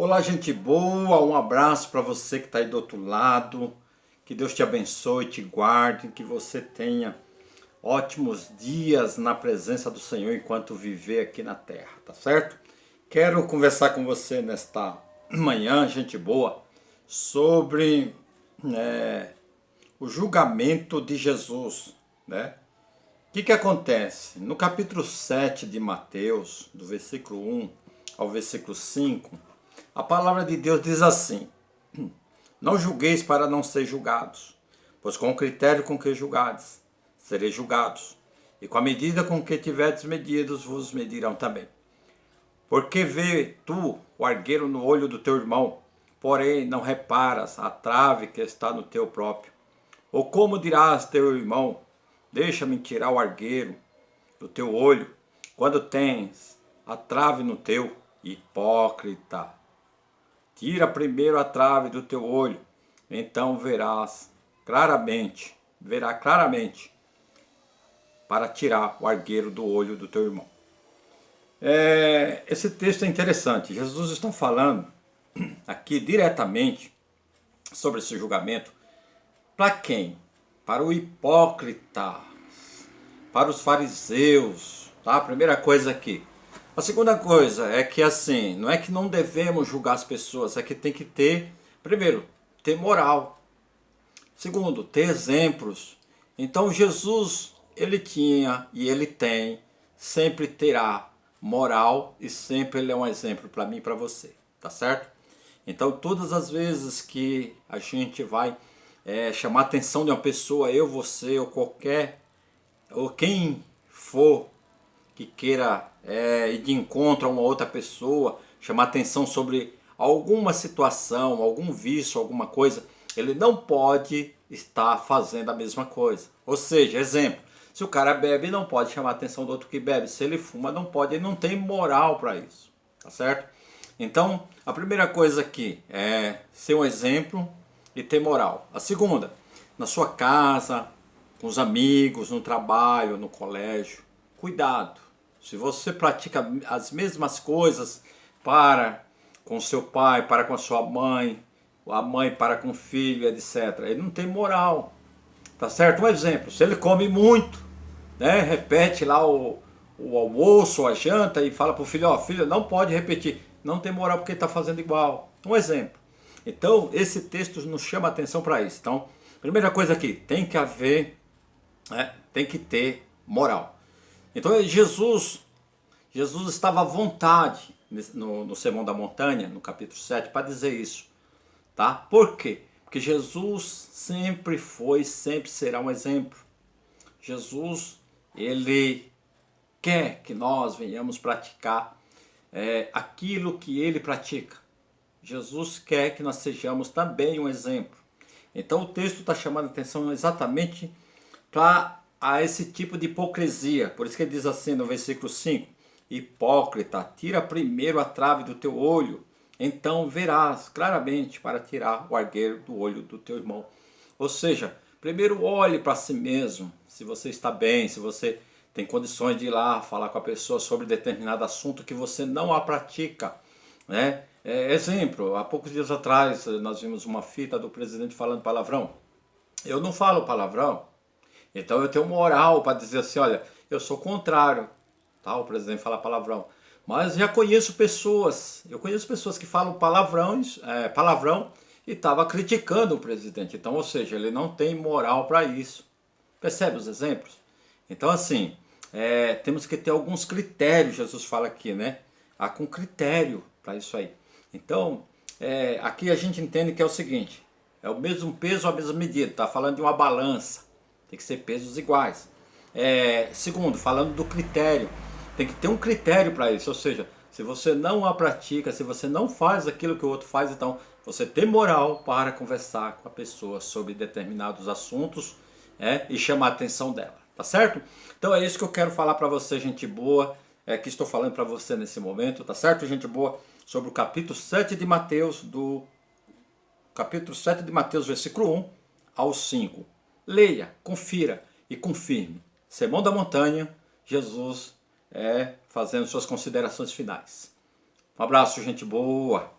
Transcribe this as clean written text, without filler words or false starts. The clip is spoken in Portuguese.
Olá, gente boa, um abraço para você que está aí do outro lado. Que Deus te abençoe, te guarde, que você tenha ótimos dias na presença do Senhor enquanto viver aqui na terra, tá certo? Quero conversar com você nesta manhã, gente boa, sobre o julgamento de Jesus, né? O que acontece? No capítulo 7 de Mateus, do versículo 1 ao versículo 5, a palavra de Deus diz assim: Não julgueis para não ser julgados, pois com o critério com que julgades, sereis julgados, e com a medida com que tiverdes medidos, vos medirão também. Porque vê tu o argueiro no olho do teu irmão, porém não reparas a trave que está no teu próprio? Ou como dirás teu irmão: Deixa-me tirar o argueiro do teu olho, quando tens a trave no teu? Hipócrita! Tira primeiro a trave do teu olho, então verá claramente para tirar o argueiro do olho do teu irmão. Esse texto é interessante. Jesus está falando aqui diretamente sobre esse julgamento. Para quem? Para o hipócrita, para os fariseus, tá? A primeira coisa aqui. A segunda coisa é que assim, não é que não devemos julgar as pessoas, é que tem que ter, primeiro, ter moral. Segundo, ter exemplos. Então Jesus, ele tinha e ele tem, sempre terá moral e sempre ele é um exemplo para mim e para você, tá certo? Então todas as vezes que a gente vai chamar a atenção de uma pessoa, eu, você ou qualquer, ou quem for que queira ir de encontro a uma outra pessoa, chamar atenção sobre alguma situação, algum vício, alguma coisa, ele não pode estar fazendo a mesma coisa. Ou seja, exemplo, se o cara bebe, não pode chamar a atenção do outro que bebe. Se ele fuma, não pode, ele não tem moral para isso, tá certo? Então, a primeira coisa aqui é ser um exemplo e ter moral. A segunda, na sua casa, com os amigos, no trabalho, no colégio, cuidado. Se você pratica as mesmas coisas para com seu pai, para com a sua mãe, a mãe para com o filho, etc., ele não tem moral, tá certo? Um exemplo, se ele come muito, né, repete lá o almoço, a janta e fala para o filho, ó, filho, não pode repetir, não tem moral porque ele está fazendo igual. Um exemplo. Então, esse texto nos chama a atenção para isso. Então, primeira coisa aqui, tem que haver, tem que ter moral. Então Jesus estava à vontade no Sermão da Montanha, no capítulo 7, para dizer isso. Tá? Por quê? Porque Jesus sempre foi, sempre será um exemplo. Jesus, ele quer que nós venhamos praticar aquilo que ele pratica. Jesus quer que nós sejamos também um exemplo. Então o texto está chamando a atenção exatamente para esse tipo de hipocrisia. Por isso que ele diz assim no versículo 5: Hipócrita, tira primeiro a trave do teu olho, então verás claramente para tirar o argueiro do olho do teu irmão. Ou seja, primeiro olhe para si mesmo, se você está bem, se você tem condições de ir lá falar com a pessoa sobre determinado assunto que você não a pratica, né? Exemplo, há poucos dias atrás nós vimos uma fita do presidente falando palavrão. Eu não falo palavrão, então eu tenho moral para dizer assim, olha, eu sou contrário, tá? O presidente fala palavrão. Mas já conheço pessoas, que falam palavrão e estava criticando o presidente. Então, ou seja, ele não tem moral para isso. Percebe os exemplos? Então, assim, temos que ter alguns critérios, Jesus fala aqui, né? Há com critério para isso aí. Então, aqui a gente entende que é o seguinte, é o mesmo peso, a mesma medida. Está falando de uma balança, tem que ser pesos iguais. Segundo, falando do critério, tem que ter um critério para isso, ou seja, se você não a pratica, se você não faz aquilo que o outro faz, então você tem moral para conversar com a pessoa sobre determinados assuntos e chamar a atenção dela, tá certo? Então é isso que eu quero falar para você, gente boa, que estou falando para você nesse momento, tá certo, gente boa? Sobre o capítulo 7 de Mateus, versículo 1 ao 5. Leia, confira e confirme. Sermão da Montanha, Jesus fazendo suas considerações finais. Um abraço, gente boa!